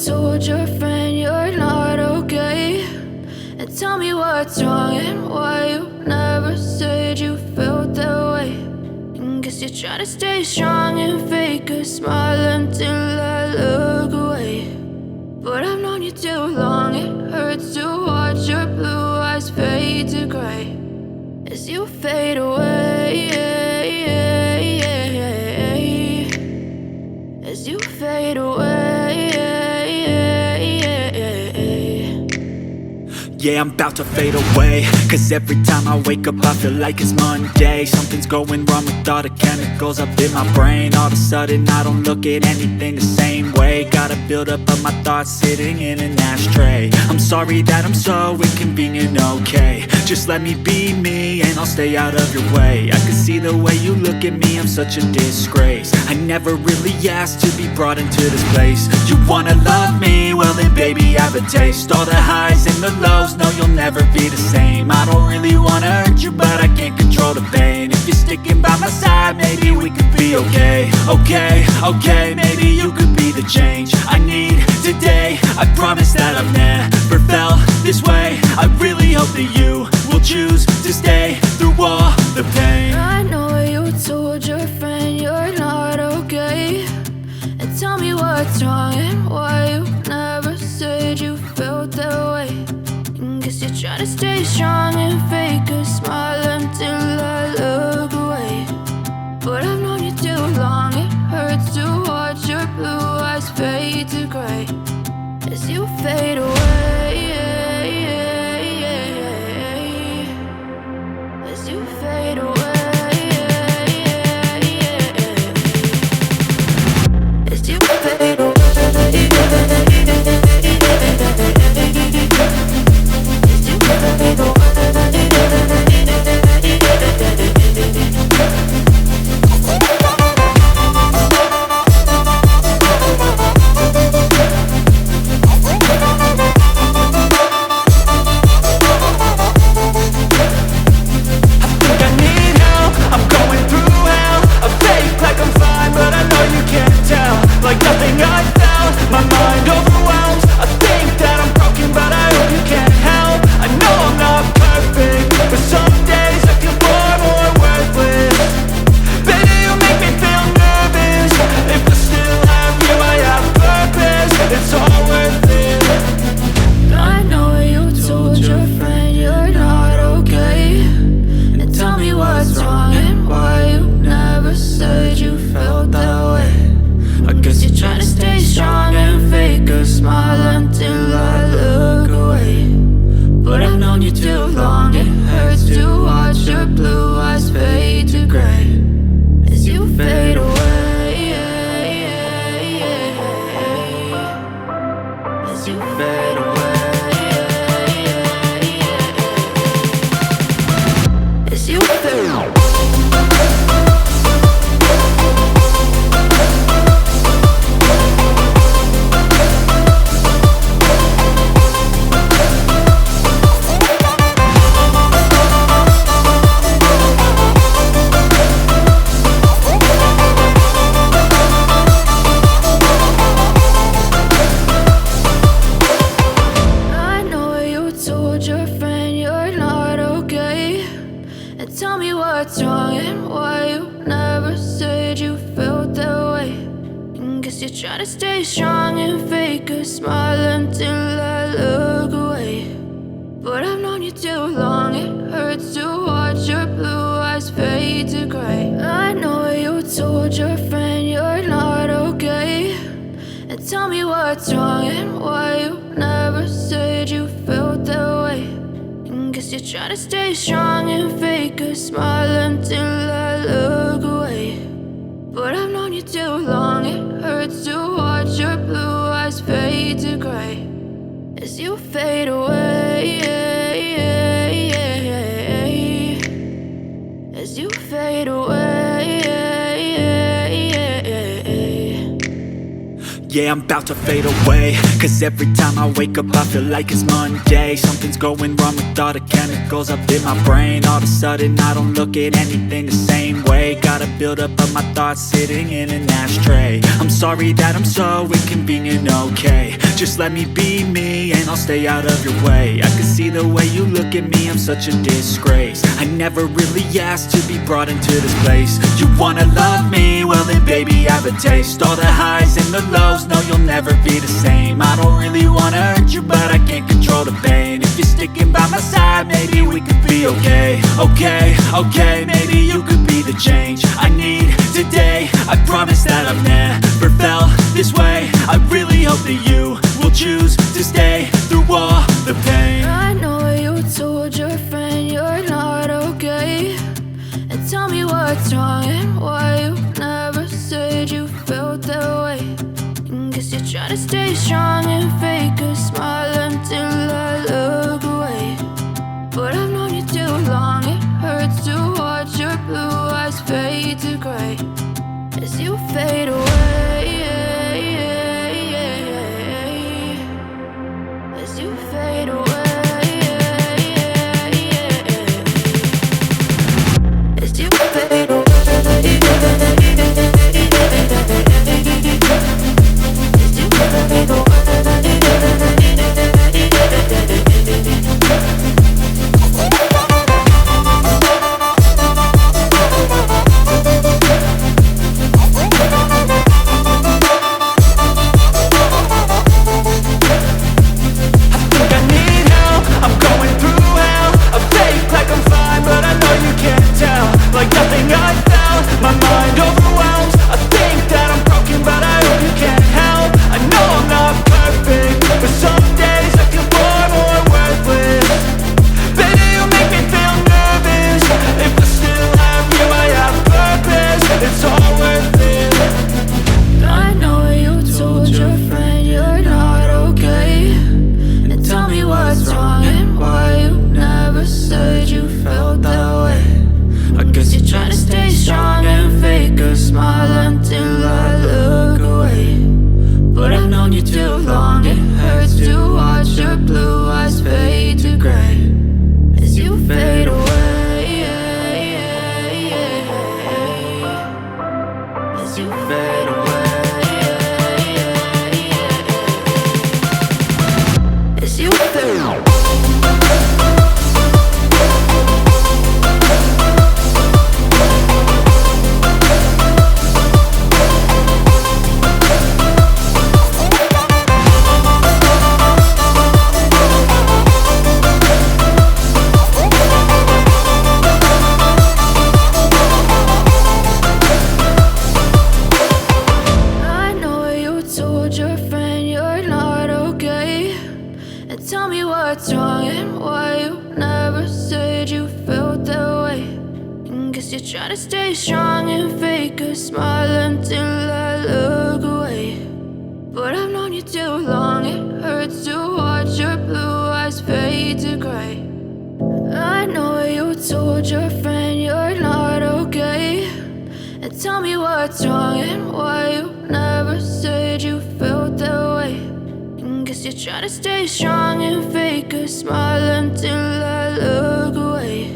told your friend you're not okay, and tell me what's wrong and why you never said you felt that way. And guess you're trying to stay strong and fake a smile until I look away. But I've known you too long, it hurts to watch your blue eyes fade to gray as you fade away, as you fade away. Yeah, I'm about to fade away, cause every time I wake up I feel like it's Monday. Something's going wrong with all the chemicals up in my brain. All of a sudden I don't look at anything the same way. Gotta build up of my thoughts sitting in an ashtray. I'm sorry that I'm so inconvenient, okay. Just let me be me and I'll stay out of your way. I can see the way you look at me, I'm such a disgrace. I never really asked to be brought into this place. You wanna love me? Well then baby I have a taste. All the highs and the lows, no you'll never be the same. I don't really wanna hurt you but I can't control the pain. If you're sticking by my side maybe we could be okay. Okay, maybe you could be the change I need today. I promise that I've never felt this way. I really hope that you will choose to stay through all the pain. I know you told your friend you're not okay, and tell me what's wrong and why you never said you felt that way. And guess you're trying to stay strong and fake a smile until I look away. But I've known you too long, it hurts to watch your blue eyes fade to gray as you fade away, as you fade away, as you fade away. Like nothing I felt, my mind overwhelmed. I think that I'm broken but I hope you can't help. I know I'm not perfect, but some days I feel far more worthless. Baby, you make me feel nervous. If I still have you, I have purpose. It's all worth it. I know you told your friend you're not okay, and tell me what's wrong and why you never said you felt that way. I guess you're trying to stay strong and fake a smile until I look away. But I've known you too long, it hurts to watch your blue eyes fade to gray as you fade away, as you fade away, as you fade away. Tell me what's wrong and why you never said you felt that way. And guess you're trying to stay strong and fake a smile until I look away. But I've known you too long, it hurts to watch your blue eyes fade to gray. I know you told your friend you're not okay, and tell me what's wrong and why you never said you felt that way. Guess you're trying to stay strong and fake a smile until I look away. But I've known you too long, it hurts to watch your blue eyes fade to gray as you fade away, as you fade away. Yeah, I'm about to fade away, cause every time I wake up I feel like it's Monday. Something's going wrong with all the chemicals up in my brain. All of a sudden I don't look at anything the same way. Gotta build up of my thoughts sitting in an ashtray. I'm sorry that I'm so inconvenient, okay. Just let me be me and I'll stay out of your way. I can see the way you look at me, I'm such a disgrace. I never really asked to be brought into this place. You wanna love me? Well then baby, have a taste. All the highs and the lows, no you'll never be the same. I don't really wanna hurt you, but I can't control the pain. If you're sticking by my side, maybe we could be okay. Okay, maybe you could be the change I need today. I promise that I've never felt this way. I really hope that you will choose to stay through all the pain. I know you told your friend you're not okay, and tell me what's wrong and why you never said you felt that way. And guess you're trying to stay strong and fake a smile until I look away. But I've known you too long, it hurts to watch your blue eyes fade to gray as you fade away. As you fade away. As you fade away. As you fade away. Tell me what's wrong and why you never said you felt that way. And guess you're trying to stay strong and fake a smile until I look away. But I've known you too long, it hurts to watch your blue eyes fade to gray. I know you told your friend you're not okay, and tell me what's wrong and why you never said you felt that way. Guess you're trying to stay strong and fake a smile until I look away.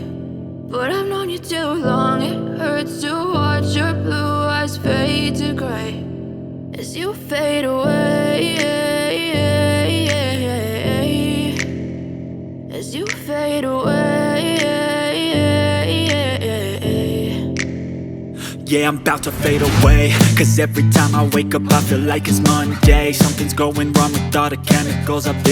But I've known you too long, it hurts to watch your blue eyes fade to gray as you fade away. As you fade away. Yeah, I'm about to fade away, cause every time I wake up I feel like it's Monday. Something's going wrong with all the chemicals up in